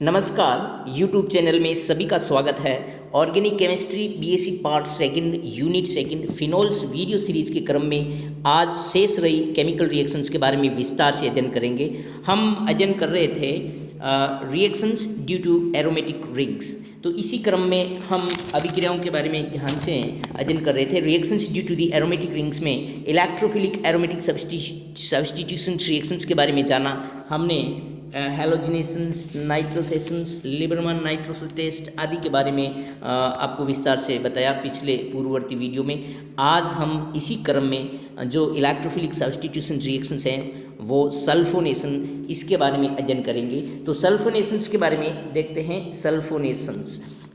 नमस्कार, YouTube channel में सभी का स्वागत है। Organic chemistry BSc part second unit second phenols video series के क्रम में आज शेष रही केमिकल रिएक्शंस के बारे में विस्तार से अध्ययन करेंगे। हम अध्ययन कर रहे थे reactions due to aromatic rings. तो इसी क्रम में हम अभिक्रियाओं के बारे में ध्यान से अध्ययन कर रहे थे। Reactions due to the aromatic rings में इलेक्ट्रोफिलिक एरोमेटिक सब्स्टिट्यूशन रिएक्शंस के बारे में जाना हमने। Halogenations, nitrosations, Liebermann nitroso test आदि के बारे में आपको विस्तार से बताया पिछले पूर्ववर्ती वीडियो में। आज हम इसी क्रम में जो इलेक्ट्रोफिलिक सब्स्टिट्यूशन रिएक्शंस हैं वो सल्फोनेशन, इसके बारे में अध्ययन करेंगे। तो सल्फोनेशंस के बारे में देखते हैं।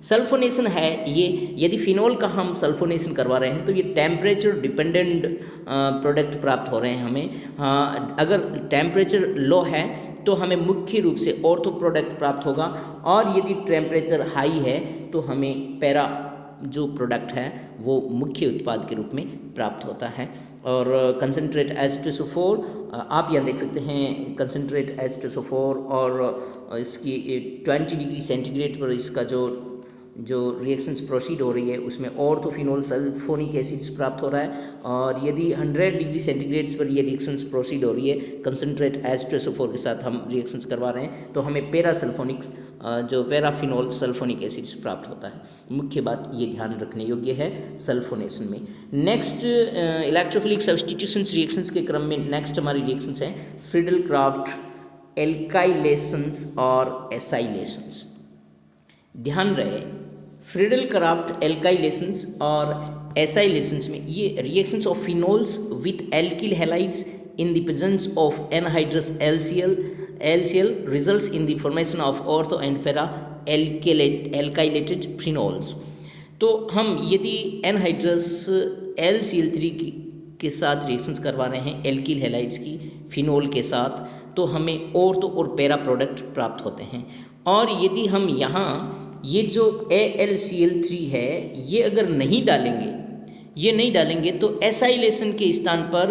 सल्फोनेशन है ये, यदि फिनोल का हम सल्फोनेशन करवा रहे हैं तो ये टेम्परेचर डिपेंडेंट प्रोडक्ट प्राप्त हो रहे हैं हमें। अगर टेम्परेचर लो है तो हमें मुख्य रूप से ऑर्थो प्रोडक्ट प्राप्त होगा, और यदि टेम्परेचर हाई है तो हमें पैरा जो प्रोडक्ट है वो मुख्य उत्पाद के रूप में प्राप्त होता है। और कंसनट्रेट H2SO4 आप यहाँ देख सकते हैं, कंसनट्रेट H2SO4 और इसकी 20 डिग्री सेंटीग्रेड पर इसका जो रिएक्शंस प्रोसीड हो रही है उसमें ऑर्थोफिनोल सल्फोनिक एसिड्स प्राप्त हो रहा है। और यदि 100 डिग्री सेंटीग्रेड्स पर ये रिएक्शंस प्रोसीड हो रही है कंसनट्रेट H2SO4 के साथ हम रिएक्शंस करवा रहे हैं तो हमें जो पैराफिनोल सल्फोनिक एसिड्स प्राप्त होता है। मुख्य बात ये ध्यान रखने योग्य है सल्फोनेशन में। नेक्स्ट इलेक्ट्रोफिलिक सब्स्टिट्यूशन रिएक्शंस के क्रम में नेक्स्ट हमारी रिएक्शंस हैं फ्रीडल क्राफ्ट एल्काइलेशंस और एसाइलेशंस। ध्यान रहे, फ्रीडल क्राफ्ट एल्काइलेशंस और एसाइलेशंस में ये reactions of phenols with alkyl halides in the presence of anhydrous LCl results in the formation of ortho and para alkylated phenols. तो हम यदि एनहाइड्रस LCl3 के साथ रिएक्शंस करवा रहे हैं एल्किल हैलाइड्स की फिनोल के साथ तो हमें ऑर्थो और पैरा प्रोडक्ट प्राप्त होते हैं। और यदि हम यहाँ ये जो AlCl3 है ये अगर नहीं डालेंगे तो एसाइलेशन के स्थान पर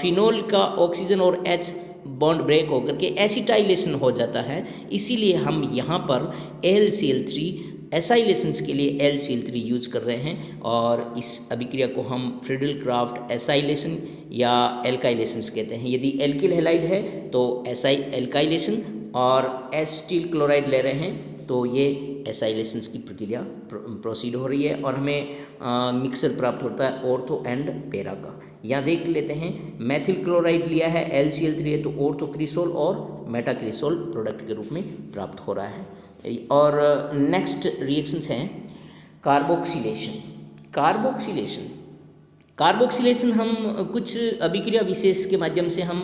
फिनोल का ऑक्सीजन और H बॉन्ड ब्रेक होकर के एसिटाइलेशन हो जाता है। इसीलिए हम यहाँ पर AlCl3 एसाइलेशंस के लिए LCl3 यूज कर रहे हैं, और इस अभिक्रिया को हम फ्रीडल क्राफ्ट एसाइलेशन या एल्काइलेशंस कहते हैं। यदि एल्किल हैलाइड है तो एल्काइलेशन, और एसिटिल क्लोराइड ले रहे हैं तो ये एसाइलेशंस की प्रक्रिया प्रोसीड हो रही है और हमें मिक्सर प्राप्त होता है ऑर्थो एंड पैरा का। यहाँ देख लेते हैं, मैथिल क्लोराइड लिया है LCl3 है तो ऑर्थोक्रिसोल और मेटाक्रिसोल प्रोडक्ट के रूप में प्राप्त हो रहा है। और नेक्स्ट रिएक्शंस हैं कार्बोक्सिलेशन हम कुछ अभिक्रिया विशेष के माध्यम से हम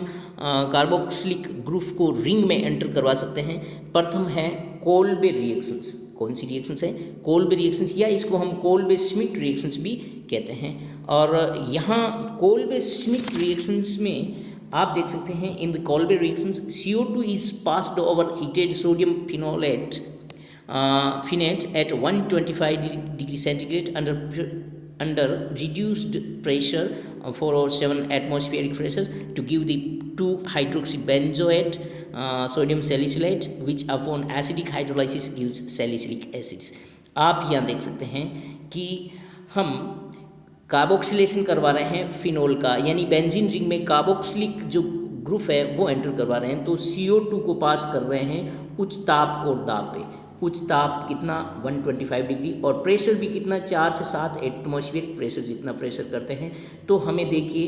कार्बोक्सिलिक ग्रुप को रिंग में एंटर करवा सकते हैं। प्रथम है कोल्बे रिएक्शंस। कौन सी रिएक्शंस है? कोल्बे रिएक्शंस, या इसको हम कोल्बे श्मिट रिएक्शंस भी कहते हैं। और यहाँ कोल्बे श्मिट रिएक्शंस में आप देख सकते हैं, in the Kolbe reactions CO2 is passed over heated sodium phenolate at 125 degree centigrade under reduced pressure 4 or 7 atmospheric pressures to give the 2-hydroxybenzoate sodium salicylate which upon acidic hydrolysis gives salicylic acids। आप यहाँ देख सकते हैं कि हम carboxylation करवा रहे हैं फिनोल का, यानी बेंजीन रिंग में कार्बोक्सिलिक जो ग्रुप है वो एंटर करवा रहे हैं। तो CO2 को पास कर रहे हैं उच्च ताप और दाब पे। उच्च ताप कितना? 125 डिग्री, और प्रेशर भी कितना? 4 से 7 एटमॉस्फेरिक प्रेशर जितना प्रेशर करते हैं। तो हमें देखिए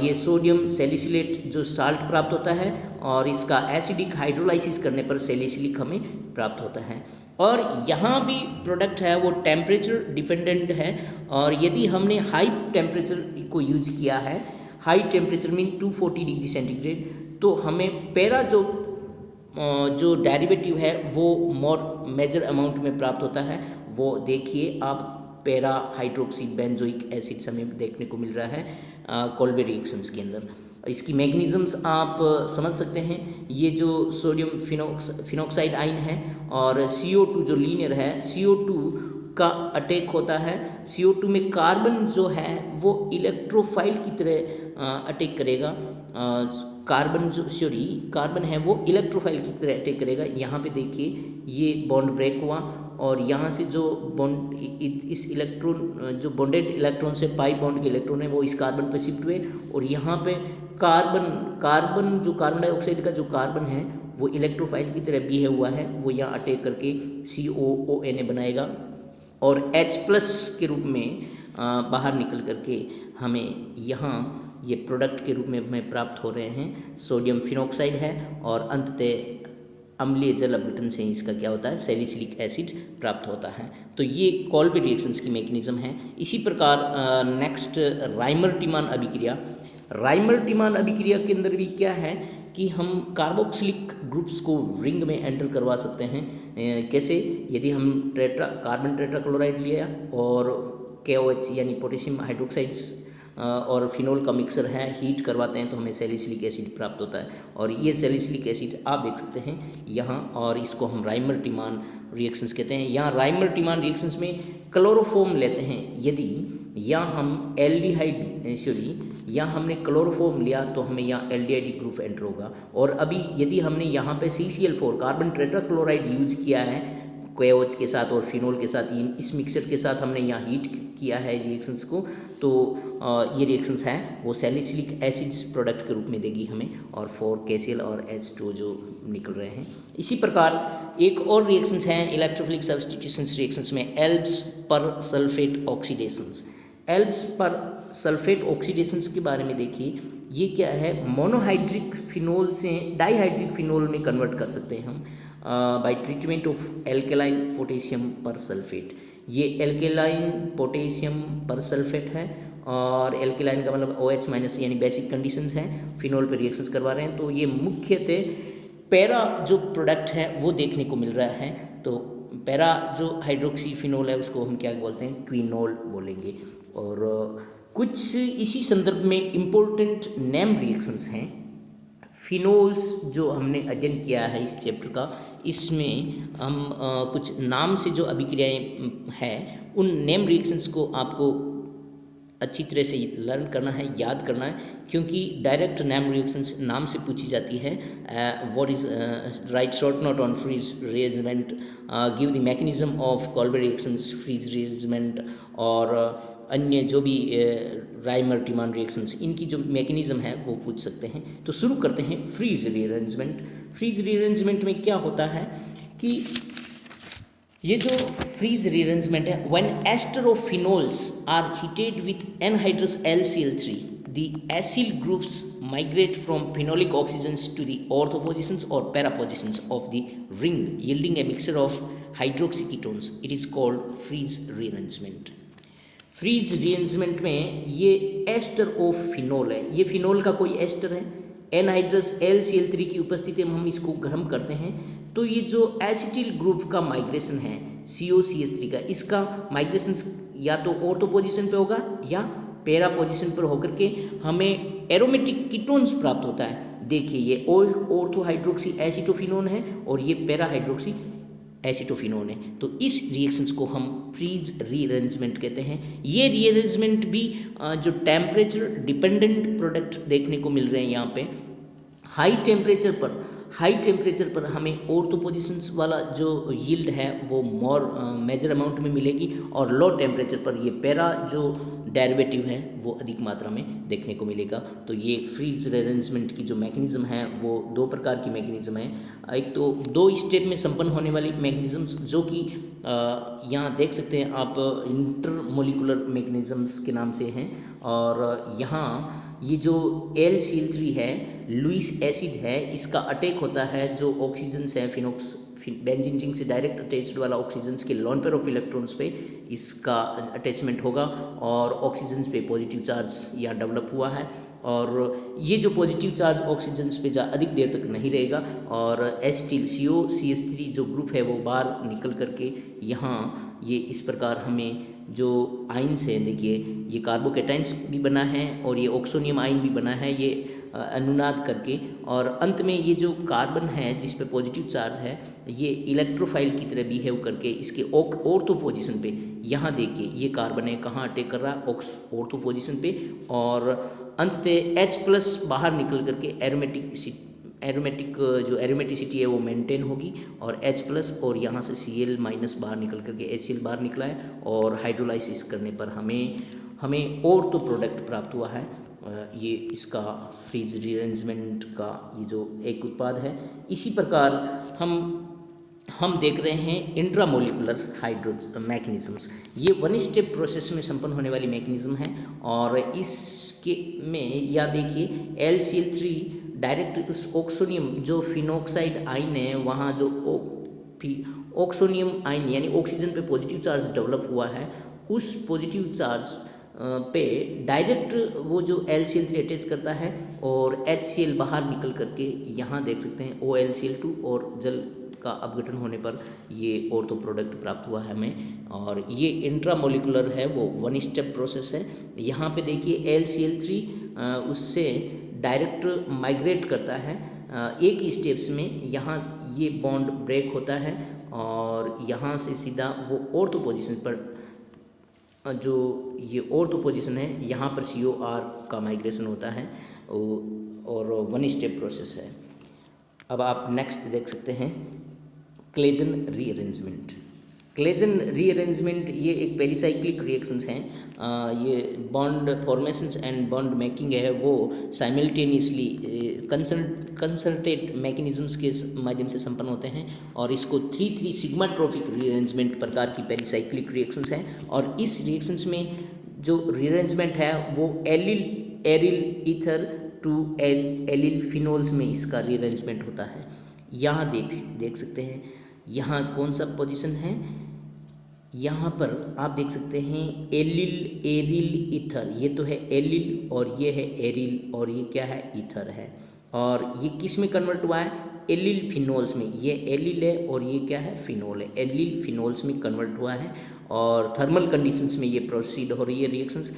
ये सोडियम सैलिसिलेट जो साल्ट प्राप्त होता है, और इसका एसिडिक हाइड्रोलाइसिस करने पर सैलिसिलिक हमें प्राप्त होता है। और यहाँ भी प्रोडक्ट है वो टेम्परेचर डिपेंडेंट है, और यदि हमने हाई टेम्परेचर को यूज किया है, high temperature mean 240 degree centigrade, तो हमें पैरा जो डेरिवेटिव है वो मोर मेजर अमाउंट में प्राप्त होता है। वो देखिए आप, पैरा हाइड्रोक्सी बेंजोइक एसिड्स हमें देखने को मिल रहा है कोल्बे रिएक्शंस के अंदर। इसकी मैकेनिज्म्स आप समझ सकते हैं। ये जो सोडियम फिनोक्साइड आयन है और CO2 जो लीनियर है, CO2 का अटैक होता है। CO2 में कार्बन जो है वो इलेक्ट्रोफाइल की तरह अटैक करेगा, कार्बन जो सॉरी कार्बन है वो इलेक्ट्रोफाइल की तरह अटैक करेगा। यहाँ पे देखिए ये बॉन्ड ब्रेक हुआ और यहाँ से जो बॉन्ड इस इलेक्ट्रॉन जो बॉन्डेड इलेक्ट्रॉन से पाई बॉन्ड के इलेक्ट्रॉन है वो इस कार्बन पर शिफ्ट हुए और यहाँ पे कार्बन जो कार्बन डाइऑक्साइड का जो कार्बन है वो इलेक्ट्रोफाइल की तरह बिहेव हुआ है, वो यहाँ अटैक करके COONA बनाएगा और H+ के रूप में बाहर निकल करके हमें यहाँ ये प्रोडक्ट के रूप में हमें प्राप्त हो रहे हैं। सोडियम फिनॉक्साइड है और अंततः अम्लीय जल अपघटन से इसका क्या होता है, सैलिसिलिक एसिड प्राप्त होता है। तो ये कॉल्बी रिएक्शंस की मैकेनिज्म है। इसी प्रकार नेक्स्ट राइमर-टिमान अभिक्रिया। राइमर-टिमान अभिक्रिया के अंदर भी क्या है कि हम कार्बोक्सिलिक ग्रुप्स को रिंग में एंटर करवा सकते हैं। कैसे? यदि हम कार्बन टेट्राक्लोराइड लिया और KOH यानी पोटेशियम हाइड्रोक्साइड्स और फिनोल का मिक्सर है, हीट करवाते हैं तो हमें सैलिसिलिक एसिड प्राप्त होता है। और ये सैलिसिलिक एसिड आप देख सकते हैं यहाँ, और इसको हम राइमर-टिमान रिएक्शंस कहते हैं। यहाँ राइमर-टिमान रिएक्शंस में क्लोरोफॉर्म लेते हैं। यदि यहाँ हम यहाँ हमने क्लोरोफॉर्म लिया तो हमें यहाँ एल्डिहाइड ग्रुप एंटर होगा। और अभी यदि हमने यहाँ पे CCl4 कार्बन टेट्राक्लोराइड यूज किया है KOH के साथ और फिनोल के साथ, इस मिक्सचर के साथ हमने यहाँ हीट किया है रिएक्शंस को, तो ये रिएक्शंस हैं वो सैलिसिलिक एसिड्स प्रोडक्ट के रूप में देगी हमें, और 4KCl और H2 जो निकल रहे हैं। इसी प्रकार एक और रिएक्शंस हैं इलेक्ट्रोफिलिक सब्स्टिट्यूशंस रिएक्शंस में, एल्ब्स पर सल्फेट ऑक्सीडेशंस। एल्ब्स पर सल्फेट ऑक्सीडेशंस के बारे में देखिए, ये क्या है, मोनोहाइड्रिक फिनोल से डाइहाइड्रिक फिनोल में कन्वर्ट कर सकते हैं हम bye treatment of alkaline potassium पर सल्फेट। ये एल्केलाइन पोटेशियम पर सल्फेट है और एल्केलाइन का मतलब OH- यानी बेसिक कंडीशंस हैं, फिनोल पे रिएक्शंस करवा रहे हैं। तो ये मुख्यतः पैरा जो प्रोडक्ट है वो देखने को मिल रहा है। तो पैरा जो हाइड्रोक्सी फिनोल है उसको हम क्या बोलते हैं, क्विनोल बोलेंगे। और कुछ इसी संदर्भ में इम्पोर्टेंट नेम रिएक्शंस हैं फिनोल्स जो हमने अध्ययन किया है इस चैप्टर का। इसमें हम कुछ नाम से जो अभिक्रियाएं हैं उन नेम रिएक्शंस को आपको अच्छी तरह से लर्न करना है, याद करना है, क्योंकि डायरेक्ट नेम रिएक्शंस नाम से पूछी जाती है। What is write short note on Fries rearrangement, give the mechanism of Kolbe reactions, Fries rearrangement और अन्य जो भी राइमर-टिमान रिएक्शंस, इनकी जो मैकेनिज्म है वो पूछ सकते हैं। तो शुरू करते हैं फ्रीज रीअरेंजमेंट। फ्रीज रीअरेंजमेंट में क्या होता है कि ये जो फ्रीज रीअरेंजमेंट है, when ester of phenols are heated with anhydrous LCl3, the acyl groups migrate from phenolic oxygens to the ortho positions or para positions of the ring, yielding a mixture of hydroxyketones. It is called freeze rearrangement. Fries rearrangement में ये ester of phenol है, ये phenol का कोई ester है, anhydrous LCl3 की उपस्थिति में हम इसको गर्म करते हैं तो ये जो एसिटिल ग्रुप का माइग्रेशन है COCH3 का, इसका माइग्रेशन या तो ऑर्थो पोजीशन पे होगा या पैरा पोजीशन पर होकर के हमें एरोमेटिक कीटोन्स प्राप्त होता है। देखिए ये ऑर्थो हाइड्रोक्सी एसिटोफिनोन है और ये पैरा हाइड्रोक्सी एसिटोफिनोन है। तो इस रिएक्शंस को हम फ्रीज रीअरेंजमेंट कहते हैं। ये रीअरेंजमेंट भी जो टेम्परेचर डिपेंडेंट प्रोडक्ट देखने को मिल रहे हैं यहाँ पे, हाई टेम्परेचर पर हमें ऑर्थो पोजीशंस वाला जो यील्ड है वो मोर मेजर अमाउंट में मिलेगी और लो टेम्परेचर पर ये पैरा जो डेरिवेटिव है वो अधिक मात्रा में देखने को मिलेगा। तो ये फ्रीज रीअरेंजमेंट की जो मैकेनिज्म है वो दो प्रकार की मैकेनिज्म है। एक तो 2 स्टेप में संपन्न होने वाली मैकेनिज्म्स जो कि यहाँ देख सकते हैं आप, इंटरमोलिकुलर मैकेनिज्म्स के नाम से हैं। और यहाँ ये जो LCl3 है, लुईस एसिड है, इसका अटैक होता है जो ऑक्सीजन्स है बेंजीन रिंग से डायरेक्ट अटैच्ड वाला ऑक्सीजन्स के लोन पेयर ऑफ इलेक्ट्रॉन्स पे इसका अटैचमेंट होगा और ऑक्सीजन्स पे पॉजिटिव चार्ज यहाँ डेवलप हुआ है और ये जो पॉजिटिव चार्ज ऑक्सीजन्स पे अधिक देर तक नहीं रहेगा और एसिटिल COCH3 जो ग्रुप है वो बाहर निकल करके यहाँ ये इस प्रकार हमें जो आइंस है, देखिए ये कार्बोकेटाइंस भी बना है और ये ऑक्सोनियम आइन भी बना है, ये अनुनाद करके, और अंत में ये जो कार्बन है जिस पे पॉजिटिव चार्ज है ये इलेक्ट्रोफाइल की तरह बिहेव करके इसके ऑर्थो पोजीशन पे, यहाँ देखिए ये कार्बन है कहाँ अटैक कर रहा है ऑर्थो पोजीशन पे, और अंततः H प्लस बाहर निकल करके एरोमेटिक जो एरोमेटिसिटी है वो मेंटेन होगी, और H प्लस और यहाँ से Cl माइनस बाहर निकल करके HCl बाहर निकला है, और हाइड्रोलाइसिस करने पर हमें और तो प्रोडक्ट प्राप्त हुआ है। ये इसका फ्रीज रीअरेंजमेंट का ये जो एक उत्पाद है। इसी प्रकार हम देख रहे हैं इंट्रामोलिकुलर हाइड्रो मैकेनिज्म्स। ये वन स्टेप प्रोसेस में संपन्न होने वाली मैकेनिज्म है, और इसके में या देखिए LCl3 डायरेक्ट उस ऑक्सोनियम जो फिनोक्साइड आयन है, वहाँ जो ऑक्सोनियम आयन यानी ऑक्सीजन पे पॉजिटिव चार्ज डेवलप हुआ है, उस पॉजिटिव चार्ज पे डायरेक्ट वो जो LCl3 अटैच करता है, और HCl बाहर निकल करके यहाँ देख सकते हैं OLCl2, और जल का अपघटन होने पर ये ऑर्थो प्रोडक्ट प्राप्त हुआ है हमें। और ये इंट्रामोलिकुलर है, वो वन स्टेप प्रोसेस है। यहाँ पे देखिए LCl3 उससे डायरेक्ट माइग्रेट करता है एक ही स्टेप्स में। यहाँ ये बॉन्ड ब्रेक होता है, और यहाँ से सीधा वो ऑर्थो पोजीशन पर, जो ये ऑर्थो पोजीशन है, यहाँ पर COR का माइग्रेशन होता है, और वन स्टेप प्रोसेस है। अब आप नेक्स्ट देख सकते हैं क्लेजन रीअरेंजमेंट। क्लेजन रीअरेंजमेंट ये एक पेरिसाइक्लिक रिएक्शंस हैं। ये bond formations and bond making है वो साइमल्टेनियसली कंसर्टेड मैकेनिज्म्स के माध्यम से संपन्न होते हैं, और इसको 3,3 सिग्माट्रोपिक रीअरेंजमेंट प्रकार की पेरिसाइक्लिक रिएक्शंस हैं। और इस रिएक्शंस में जो रीअरेंजमेंट है वो aryl ether to allyl phenols में इसका रीअरेंजमेंट होता है। यहाँ देख सकते हैं यहाँ कौन सा पोजीशन है, यहाँ पर आप देख सकते हैं एरिल ईथर। ये तो है एलिल और ये है एरिल, और ये क्या है, ईथर है। और ये किस में कन्वर्ट हुआ है, एलिल फिनोल्स में। ये एलिल है और ये क्या है, फिनोल है, एलिल फिनोल्स में कन्वर्ट हुआ है। और थर्मल कंडीशंस में ये प्रोसीड हो रही है रिएक्शंस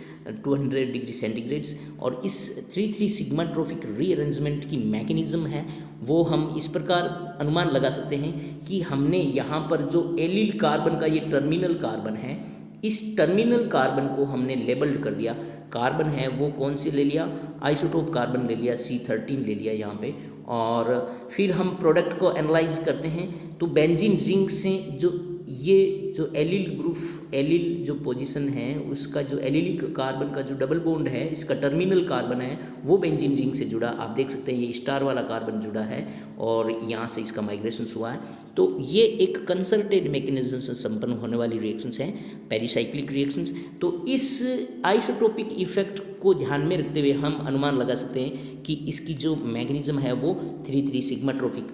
200 डिग्री सेंटीग्रेड्स। और इस 3,3 सिग्माट्रोपिक रीअरेंजमेंट की मैकेनिज्म है वो हम इस प्रकार अनुमान लगा सकते हैं कि हमने यहाँ पर जो एलिल कार्बन का ये टर्मिनल कार्बन है, इस टर्मिनल कार्बन को हमने लेबल्ड कर दिया। कार्बन है वो कौन से ले लिया, आइसोटोप कार्बन ले लिया, C13 ले लिया यहाँ पे। और फिर हम प्रोडक्ट को एनालाइज करते हैं तो बेंजीन रिंग से जो एलिल ग्रुप, एलिल जो पोजीशन है उसका जो एलिलिक कार्बन का जो डबल बॉन्ड है, इसका टर्मिनल कार्बन है वो बेंजीन रिंग से जुड़ा। आप देख सकते हैं ये स्टार वाला कार्बन जुड़ा है, और यहाँ से इसका माइग्रेशन हुआ है। तो ये एक कंसर्टेड मैकेनिज्म से संपन्न होने वाली रिएक्शंस हैं, पेरिसाइक्लिक रिएक्शंस। तो इस आइसोटोपिक इफेक्ट को ध्यान में रखते हुए हम अनुमान लगा सकते हैं कि इसकी जो मैकेनिज्म है वो 3,3 सिग्माट्रोपिक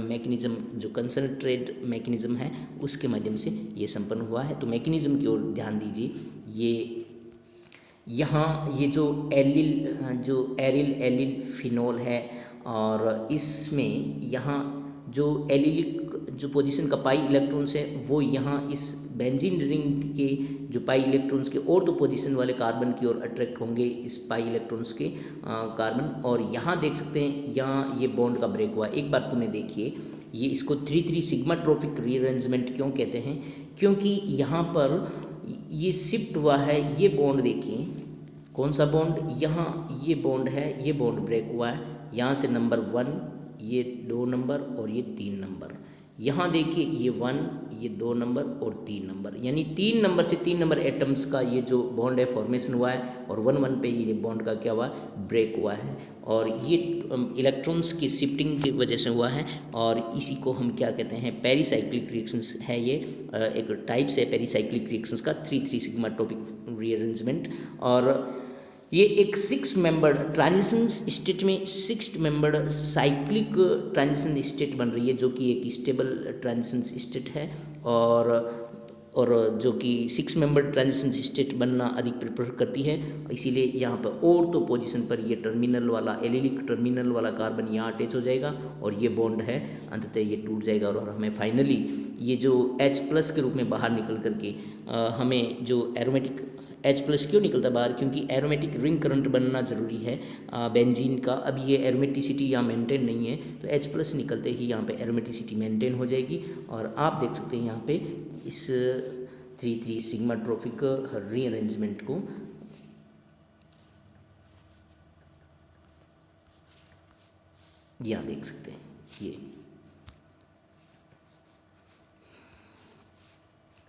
मैकेनिज्म, जो कंसंट्रेट मैकेनिज्म है उसके माध्यम से ये संपन्न हुआ है। तो मैकेनिज्म की ओर ध्यान दीजिए। ये यहाँ ये जो एरिल एलिल फिनोल है, और इसमें यहाँ जो एलिलिक जो पोजीशन का पाई इलेक्ट्रॉन्स है वो यहाँ इस बेंजीन रिंग के जो पाई इलेक्ट्रॉन्स के और तो पोजीशन वाले कार्बन की ओर अट्रैक्ट होंगे, इस पाई इलेक्ट्रॉन्स के कार्बन। और यहाँ देख सकते हैं यहाँ ये बॉन्ड का ब्रेक हुआ। एक बार पुनः देखिए, ये इसको 3,3 सिग्माट्रोपिक रीअरेंजमेंट क्यों कहते हैं, क्योंकि यहाँ पर ये शिफ्ट हुआ है। ये बॉन्ड देखिए कौन सा बॉन्ड, यहाँ ये बॉन्ड है, ये बॉन्ड ब्रेक हुआ है। यहाँ से नंबर 1, ये 2 नंबर और ये 3 नंबर। यहाँ देखिए ये 1, ये 2 नंबर और 3 नंबर, यानी 3 नंबर से 3 नंबर एटम्स का ये जो बॉन्ड है फॉर्मेशन हुआ है, और 1,1 पे ये बॉन्ड का क्या हुआ, ब्रेक हुआ है। और ये इलेक्ट्रॉन्स की शिफ्टिंग की वजह से हुआ है, और इसी को हम क्या कहते हैं, पेरिसाइक्लिक रिएक्शंस है। ये एक टाइप्स है पेरिसाइक्लिक रिएक्शंस का, 3,3 सिग्माट्रोपिक रीअरेंजमेंट। और ये एक 6 मेंबर्ड ट्रांजिशन स्टेट में 6 मेंबर्ड साइक्लिक ट्रांजिशन स्टेट बन रही है, जो कि एक स्टेबल ट्रांजिशन स्टेट है, और जो कि 6 मेंबर्ड ट्रांजिशन स्टेट बनना अधिक प्रेफर करती है। इसीलिए यहाँ पर और तो पोजीशन पर ये टर्मिनल वाला एलिलिक टर्मिनल वाला कार्बन यहाँ अटैच हो जाएगा, और ये बॉन्ड है अंततः ये टूट जाएगा, और हमें फाइनली ये जो H+ के रूप में बाहर निकल करके हमें जो एरोमेटिक H+ क्यों निकलता बाहर, क्योंकि एरोमेटिक रिंग करंट बनना ज़रूरी है बेंजीन का। अब ये एरोमेटिसिटी यहाँ मेंटेन नहीं है, तो H+ निकलते ही यहाँ पे एरोमेटिसिटी मेंटेन हो जाएगी। और आप देख सकते हैं यहाँ पे इस 3,3 सिग्माट्रोपिक रीअरेंजमेंट को। यहाँ देख सकते हैं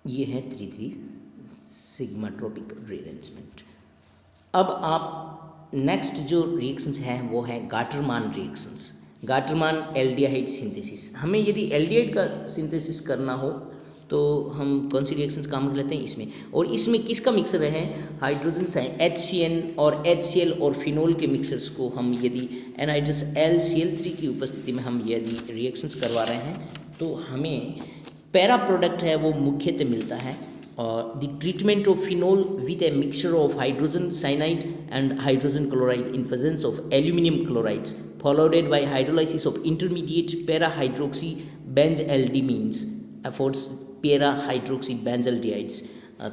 ये है 3,3 सिग्माट्रोपिक रीअरेंजमेंट। अब आप नेक्स्ट जो रिएक्शंस हैं वो है Gattermann reactions. Gattermann aldehyde synthesis. हमें यदि एल्डिहाइड का सिंथेसिस करना हो तो हम कौन सी रिएक्शंस काम कर लेते हैं इसमें, और इसमें किसका मिक्सर है, हाइड्रोजन HCN और HCl और फिनोल के मिक्सर्स को हम यदि एनहाइड्रस LCl3 की उपस्थिति में हम यदि रिएक्शंस करवा रहे हैं तो हमें पैरा प्रोडक्ट है वो मुख्यतः मिलता है। और the treatment of phenol with a mixture of hydrogen cyanide and hydrogen chloride in presence of aluminium chlorides followed by hydrolysis of intermediate para-hydroxybenzaldehydes affords para-hydroxybenzaldehydes।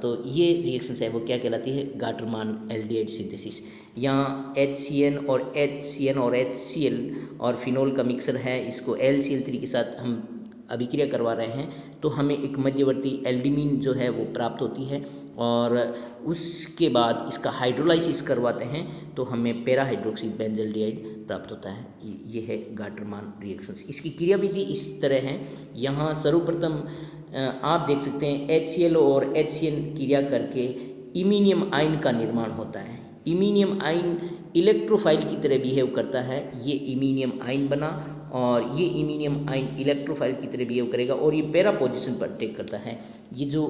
तो ये रिएक्शंस है वो क्या कहलाती है, गाटरमान एल्डिहाइड सिंथेसिस। यहाँ HCN और HCl और फिनोल का मिक्सर है, इसको LCl3 के साथ हम अभिक्रिया करवा रहे हैं तो हमें एक मध्यवर्ती एल्डिमीन जो है वो प्राप्त होती है, और उसके बाद इसका हाइड्रोलाइसिस करवाते हैं तो हमें पैराहाइड्रोक्सी बेंजल्डिहाइड प्राप्त होता है। ये है गाटरमान रिएक्शंस। इसकी क्रियाविधि इस तरह है। यहाँ सर्वप्रथम आप देख सकते हैं HCl और HCN क्रिया करके इमीनियम आयन का निर्माण होता है। इमीनियम आयन इलेक्ट्रोफाइल की तरह बिहेव करता है। ये इमीनियम आयन बना और ये इमीनियम आयन इलेक्ट्रोफाइल की तरह बिहेव करेगा और ये पैरा पोजीशन पर टेक करता है। ये जो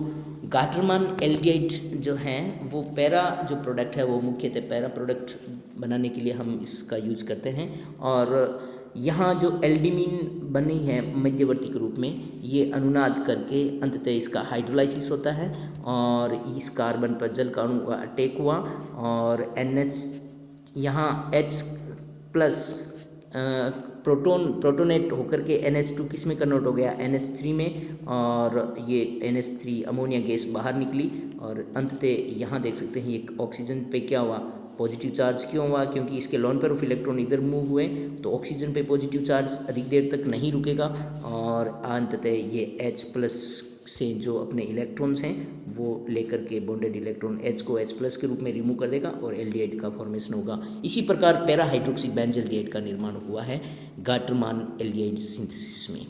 गाटरमान एल्डिहाइड जो है वो पैरा जो प्रोडक्ट है वो मुख्यतः पैरा प्रोडक्ट बनाने के लिए हम इसका यूज करते हैं। और यहाँ जो एल्डिमीन बनी है मध्यवर्ती के रूप में, ये अनुनाद करके अंततः इसका हाइड्रोलाइसिस होता है और इस कार्बन पर जल का अणु अटैक हुआ और NH यहाँ H प्लस प्रोटोनेट होकर के NH2 किस में कन्वर्ट हो गया, NH3 में, और ये NH3 अमोनिया गैस बाहर निकली और अंततः यहाँ देख सकते हैं एक ऑक्सीजन पे क्या हुआ, पॉजिटिव चार्ज क्यों हुआ, क्योंकि इसके लोन पेयर ऑफ इलेक्ट्रॉन इधर मूव हुए तो ऑक्सीजन पे पॉजिटिव चार्ज अधिक देर तक नहीं रुकेगा और अंततः ये H प्लस से जो अपने इलेक्ट्रॉन्स हैं वो लेकर के बॉन्डेड इलेक्ट्रॉन H को H प्लस के रूप में रिमूव कर देगा और एल्डिहाइड का फॉर्मेशन होगा। इसी प्रकार पैराहाइड्रोक्सी बेंजल्डिहाइड का निर्माण हुआ है गाटरमान एल्डिहाइड सिंथेसिस में।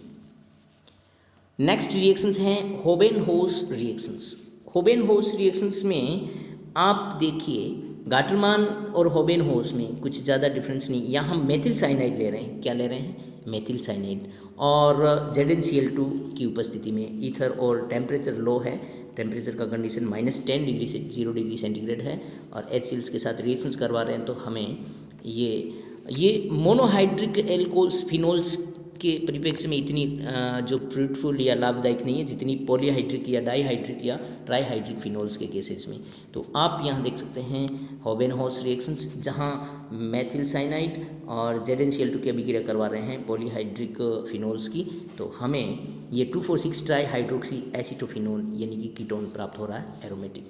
नेक्स्ट रिएक्शंस हैं होबेनहोस रिएक्शंस। होबेनहोस रिएक्शंस में आप देखिए गाटरमान और होबेनहोस में कुछ ज़्यादा डिफरेंस नहीं। यहाँ हम मेथिल साइनाइड ले रहे हैं, क्या ले रहे हैं, मेथिल साइनाइड, और ZnCl2 की उपस्थिति में ईथर और टेम्परेचर लो है, टेम्परेचर का कंडीशन -10 डिग्री से 0 डिग्री सेंटीग्रेड है और HCl के साथ रिएक्शंस करवा रहे हैं तो हमें ये मोनोहाइड्रिक एल्कोहल्स फिनोल्स के परिप्रेक्ष्य में इतनी जो फ्रूटफुल या लाभदायक नहीं है जितनी पॉलीहाइड्रिक या डाईहाइड्रिक या ट्राईहाइड्रिक फिनोल्स के केसेस में। तो आप यहाँ देख सकते हैं होबेनहोस रिएक्शंस जहाँ मेथिल साइनाइड और ZnCl2 की अभिक्रिया करवा रहे हैं पॉलीहाइड्रिक फिनोल्स की, तो हमें ये 2,4,6 ट्राईहाइड्रोक्सी एसिटोफिनोल यानी कि कीटोन प्राप्त हो रहा है एरोमेटिक।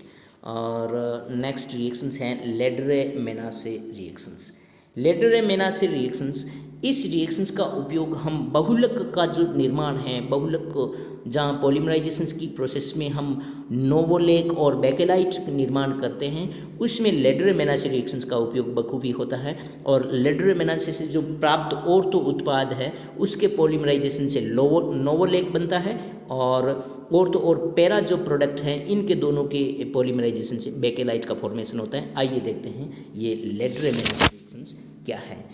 और नेक्स्ट रिएक्शंस हैं लेडरे-मेनासे रिएक्शंस। लेडरे-मेनासे रिएक्शंस, इस रिएक्शंस का उपयोग हम बहुलक का जो निर्माण है, बहुलक जहाँ पॉलीमराइजेशंस की प्रोसेस में हम नोवोलेक और बेकेलाइट निर्माण करते हैं उसमें लेडरे-मेनासे रिएक्शंस का उपयोग बखूबी होता है। और लेडरे-मेनासे से जो प्राप्त ऑर्थो उत्पाद है उसके पॉलीमराइजेशन से नोवोलेक बनता है और ऑर्थो और पैरा जो प्रोडक्ट हैं इनके दोनों के पॉलीमराइजेशन से बेकेलाइट का फॉर्मेशन होता है। आइए देखते हैं ये लेडरे-मेनासे रिएक्शंस क्या है।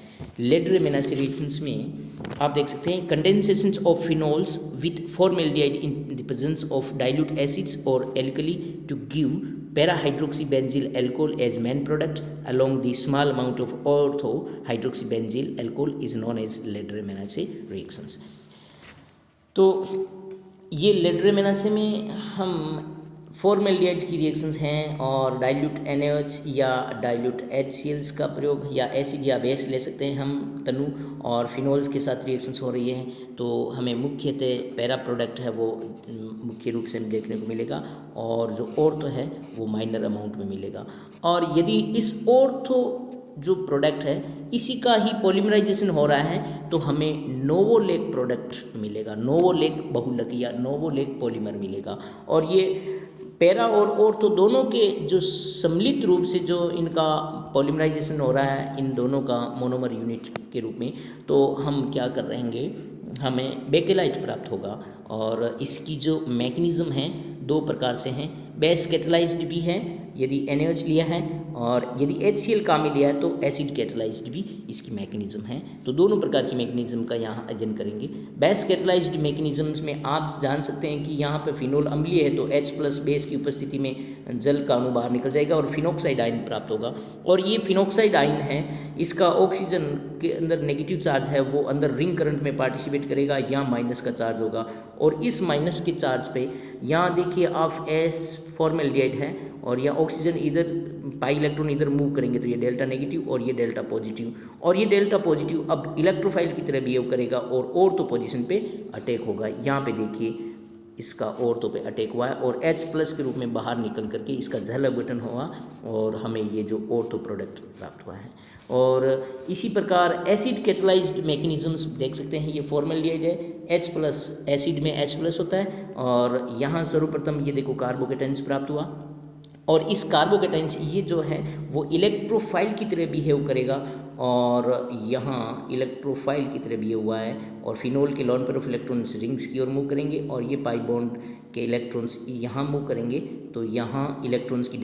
लेडरे-मेनासे रिएक्शंस में आप देख सकते हैं condensations of phenols with formaldehyde in the presence of dilute acids और alkali to give para-hydroxybenzyl alcohol as main product along the small amount of ortho-hydroxybenzyl alcohol is known as लेडरे-मेनासे reactions। तो ये लेडरे-मेनासे में हम फॉर्मेल्डिहाइड की reactions हैं और dilute NaOH या dilute HCl का प्रयोग या एसिड या बेस ले सकते हैं हम तनु, और फिनोल्स के साथ रिएक्शंस हो रही है तो हमें मुख्यतः पैरा प्रोडक्ट है वो मुख्य रूप से देखने को मिलेगा और जो ऑर्थो है वो माइनर अमाउंट में मिलेगा। और यदि इस ऑर्थो जो प्रोडक्ट है इसी का ही पॉलीमराइजेशन हो रहा है, तो हमें नोवोलेक प्रोडक्ट मिलेगा, नोवोलेक बहुलक या नोवोलेक पॉलीमर मिलेगा। और ये पैरा और ऑर्थो दोनों के जो सम्मिलित रूप से जो इनका पॉलीमराइजेशन हो रहा है इन दोनों का मोनोमर यूनिट के रूप में, तो हम क्या कर रहेंगे, हमें बेकेलाइट प्राप्त होगा। और इसकी जो मैकेनिज़्म है दो प्रकार से हैं, बेस कैटलाइज्ड भी है यदि NaOH लिया है, और यदि HCl का में लिया है तो एसिड कैटलाइज्ड भी इसकी मैकेनिज़्म है। तो दोनों प्रकार की मैकेनिज़्म का यहाँ अध्ययन करेंगे। बेस कैटलाइज्ड मैकेनिज़म्स में आप जान सकते हैं कि यहाँ पे फिनोल अम्लीय है तो H+ बेस की उपस्थिति में जल का अणु बाहर निकल जाएगा और फिनोक्साइड आयन प्राप्त होगा। और ये फिनोक्साइड आयन है, इसका ऑक्सीजन के अंदर नेगेटिव चार्ज है, वो अंदर रिंग करंट में पार्टिसिपेट करेगा, यहाँ माइनस का चार्ज होगा। और इस माइनस के चार्ज पे यहाँ देखिए आप S फॉर्मेल्डिहाइड है और यहाँ ऑक्सीजन इधर पाई इलेक्ट्रॉन इधर मूव करेंगे तो ये डेल्टा नेगेटिव और ये डेल्टा पॉजिटिव, और ये डेल्टा पॉजिटिव अब इलेक्ट्रोफाइल की तरह बिहेव करेगा और ऑर्थो पोजीशन पे अटैक होगा। यहाँ पे देखिए इसका ऑर्थो पे अटैक हुआ है और H+ के रूप में बाहर निकल करके इसका जल अपघटन हुआ और हमें ये जो ऑर्थो प्रोडक्ट प्राप्त हुआ है। और इसी प्रकार एसिड कैटलाइज्ड मैकेनिज्म्स देख सकते हैं, ये फॉर्मेल्डिहाइड है, H+ एसिड में H+ होता है और यहाँ सर्वप्रथम ये देखो कार्बोकेटाइंस प्राप्त हुआ और इस कार्बोकेटाइंस ये जो है वो इलेक्ट्रोफाइल की तरह बिहेव करेगा और यहाँ इलेक्ट्रोफाइल की तरह बिहेव हुआ है और फिनोल के lone pair of electrons rings की ओर मूव करेंगे और ये पाई बॉन्ड के इलेक्ट्रॉन्स यहाँ मूव करेंगे, तो यहाँ इलेक्ट्रॉन्स की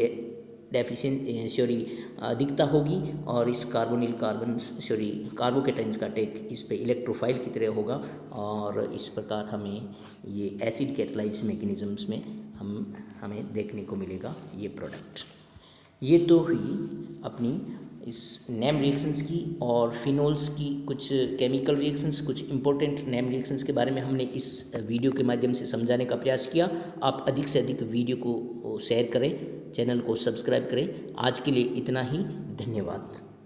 अधिकता होगी और इस कार्बोकेटाइंस का अटैक इस पे इलेक्ट्रोफाइल की तरह होगा और इस प्रकार हमें ये एसिड कैटलाइज्ड मैकेनिज्म्स में हमें देखने को मिलेगा ये प्रोडक्ट। ये तो हुई अपनी इस नेम रिएक्शंस की और फिनोल्स की कुछ केमिकल रिएक्शंस, कुछ इंपॉर्टेंट नेम रिएक्शंस के बारे में हमने इस वीडियो के माध्यम से समझाने का प्रयास किया। आप अधिक से अधिक वीडियो को शेयर करें, चैनल को सब्सक्राइब करें। आज के लिए इतना ही, धन्यवाद।